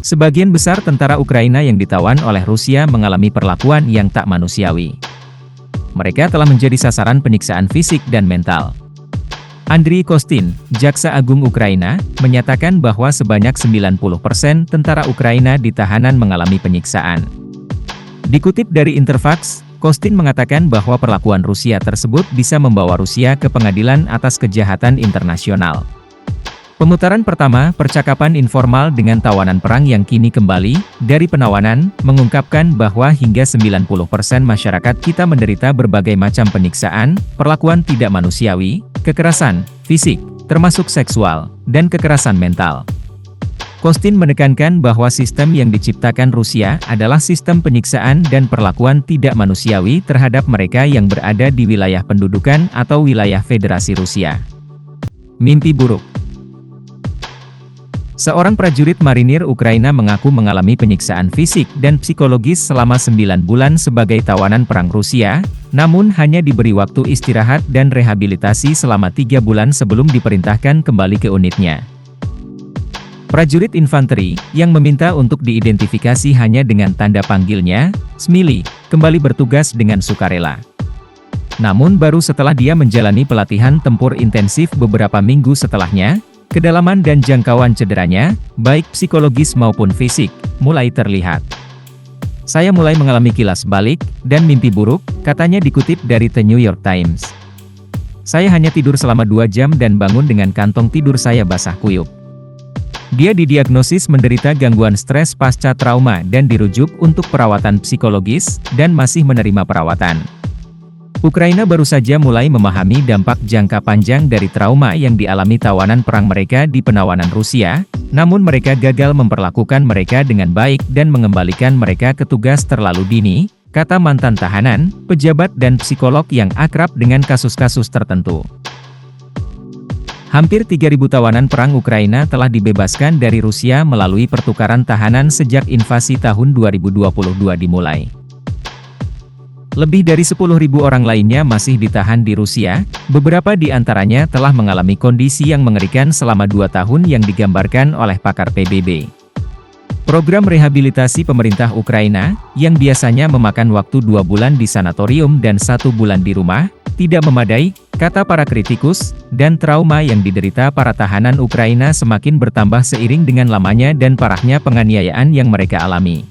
Sebagian besar tentara Ukraina yang ditawan oleh Rusia mengalami perlakuan yang tak manusiawi. Mereka telah menjadi sasaran penyiksaan fisik dan mental. Andriy Kostin, Jaksa Agung Ukraina, menyatakan bahwa sebanyak 90% tentara Ukraina di tahanan mengalami penyiksaan. Dikutip dari Interfax, Kostin mengatakan bahwa perlakuan Rusia tersebut bisa membawa Rusia ke pengadilan atas kejahatan internasional. Pemutaran pertama, percakapan informal dengan tawanan perang yang kini kembali dari penawanan, mengungkapkan bahwa hingga 90% masyarakat kita menderita berbagai macam penyiksaan, perlakuan tidak manusiawi, kekerasan fisik, termasuk seksual, dan kekerasan mental. Kostin menekankan bahwa sistem yang diciptakan Rusia adalah sistem penyiksaan dan perlakuan tidak manusiawi terhadap mereka yang berada di wilayah pendudukan atau wilayah Federasi Rusia. Mimpi buruk. Seorang prajurit marinir Ukraina mengaku mengalami penyiksaan fisik dan psikologis selama 9 bulan sebagai tawanan perang Rusia, namun hanya diberi waktu istirahat dan rehabilitasi selama 3 bulan sebelum diperintahkan kembali ke unitnya. Prajurit infanteri, yang meminta untuk diidentifikasi hanya dengan tanda panggilnya, Smili, kembali bertugas dengan sukarela. Namun baru setelah dia menjalani pelatihan tempur intensif beberapa minggu setelahnya, kedalaman dan jangkauan cederanya, baik psikologis maupun fisik, mulai terlihat. Saya mulai mengalami kilas balik, dan mimpi buruk, katanya dikutip dari The New York Times. Saya hanya tidur selama 2 jam dan bangun dengan kantong tidur saya basah kuyup. Dia didiagnosis menderita gangguan stres pasca trauma dan dirujuk untuk perawatan psikologis, dan masih menerima perawatan. Ukraina baru saja mulai memahami dampak jangka panjang dari trauma yang dialami tawanan perang mereka di penawanan Rusia, namun mereka gagal memperlakukan mereka dengan baik dan mengembalikan mereka ke tugas terlalu dini, kata mantan tahanan, pejabat dan psikolog yang akrab dengan kasus-kasus tertentu. Hampir 3.000 tawanan perang Ukraina telah dibebaskan dari Rusia melalui pertukaran tahanan sejak invasi tahun 2022 dimulai. Lebih dari 10.000 orang lainnya masih ditahan di Rusia, beberapa di antaranya telah mengalami kondisi yang mengerikan selama 2 tahun yang digambarkan oleh pakar PBB. Program rehabilitasi pemerintah Ukraina, yang biasanya memakan waktu 2 bulan di sanatorium dan 1 bulan di rumah, tidak memadai, kata para kritikus, dan trauma yang diderita para tahanan Ukraina semakin bertambah seiring dengan lamanya dan parahnya penganiayaan yang mereka alami.